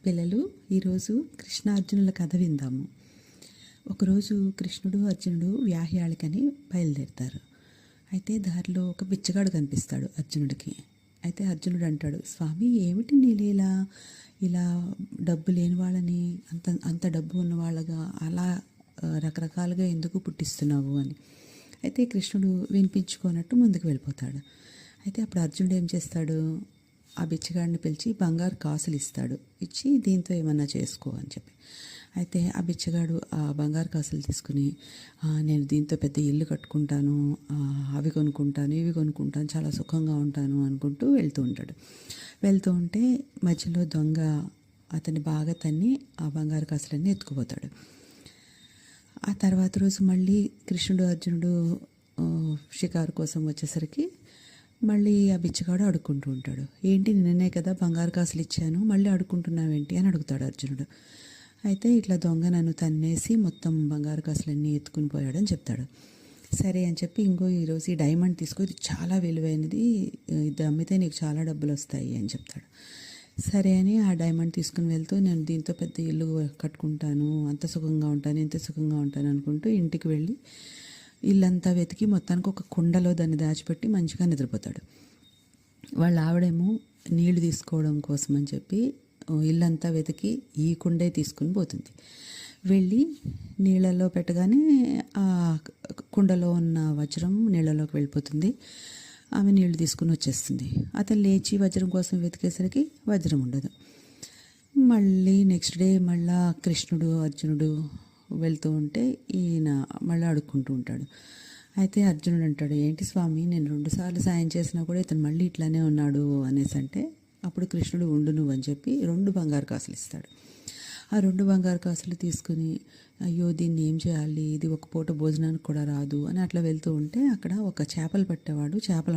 పిల్లలు ఈరోజు కృష్ణార్జునుల కథ విందాము. ఒకరోజు కృష్ణుడు అర్జునుడు వ్యాహ్యాళికని బయలుదేరుతారు. అయితే దారిలో ఒక బిచ్చగాడు కనిపిస్తాడు అర్జునుడికి. అయితే అర్జునుడు అంటాడు, స్వామి ఏమిటి నీ లీల, ఇలా డబ్బు లేని వాళ్ళని అంత అంత డబ్బు ఉన్న వాళ్ళగా అలా రకరకాలుగా ఎందుకు పుట్టిస్తున్నావు అని. అయితే కృష్ణుడు వినిపించుకోనట్టు ముందుకు వెళ్ళిపోతాడు. అయితే అప్పుడు అర్జునుడు ఏం చేస్తాడు, ఆ బిచ్చగాడిని పిలిచి బంగారు కాసులు ఇస్తాడు. ఇచ్చి దీంతో ఏమన్నా చేసుకో అని చెప్పి. అయితే ఆ బిచ్చగాడు ఆ బంగారు కాసులు తీసుకుని, నేను దీంతో పెద్ద ఇల్లు కట్టుకుంటాను, అవి కొనుక్కుంటాను, ఇవి కొనుక్కుంటాను, చాలా సుఖంగా ఉంటాను అనుకుంటూ వెళ్తూ ఉంటాడు. వెళ్తూ ఉంటే మధ్యలో దొంగ అతన్ని బాగా తన్ని ఆ బంగారు కాసులన్నీ ఎత్తుకుపోతాడు. ఆ తర్వాత రోజు మళ్ళీ కృష్ణుడు అర్జునుడు షికారు కోసం వచ్చేసరికి మళ్ళీ ఆ బిచ్చగాడు అడుక్కుంటూ ఉంటాడు. ఏంటి, నిన్నే కదా బంగారు కాసులు ఇచ్చాను, మళ్ళీ అడుక్కుంటున్నావేంటి అని అడుగుతాడు అర్జునుడు. అయితే ఇట్లా దొంగ నన్ను తన్నేసి మొత్తం బంగారు కాసులన్నీ ఎత్తుకుని పోయాడని చెప్తాడు. సరే అని చెప్పి ఈరోజు ఈ డైమండ్ తీసుకో, ఇది చాలా విలువైనది, ఇది అమ్మితే నీకు చాలా డబ్బులు వస్తాయి అని చెప్తాడు. సరే అని ఆ డైమండ్ తీసుకుని వెళ్తూ, నేను దీంతో పెద్ద ఇల్లు కట్టుకుంటాను, అంత సుఖంగా ఉంటాను, ఇంత సుఖంగా ఉంటాను అనుకుంటూ ఇంటికి వెళ్ళి ఇల్లంతా వెతికి మొత్తానికి ఒక కుండలో దాన్ని దాచిపెట్టి మంచిగా నిద్రపోతాడు. వాళ్ళ ఆవిడేమో నీళ్లు తీసుకోవడం కోసం అని చెప్పి ఇల్లంతా వెతికి ఈ కుండే తీసుకుని పోతుంది. వెళ్ళి నీళ్ళలో పెట్టగానే ఆ కుండలో ఉన్న వజ్రం నీళ్ళలోకి వెళ్ళిపోతుంది. ఆమె నీళ్లు తీసుకుని వచ్చేస్తుంది. అతను లేచి వజ్రం కోసం వెతికేసరికి వజ్రం ఉండదు. మళ్ళీ నెక్స్ట్ డే మళ్ళా కృష్ణుడు అర్జునుడు వెళ్తూ ఉంటే ఈయన మళ్ళీ అడుక్కుంటూ ఉంటాడు. అయితే అర్జునుడు అంటాడు, ఏంటి స్వామి, నేను 2 సార్లు సాయం చేసినా కూడా ఇతను మళ్ళీ ఇట్లానే ఉన్నాడు అనేసి అంటే, అప్పుడు కృష్ణుడు ఉండు నువ్వు అని చెప్పి 2 బంగారు కాసులు ఇస్తాడు. ఆ 2 బంగారు కాసులు తీసుకుని, అయ్యో దీన్ని ఏం చేయాలి, ఇది ఒక పూట భోజనానికి కూడా రాదు అని అట్లా వెళ్తూ ఉంటే అక్కడ ఒక చేపలు పట్టేవాడు చేపలు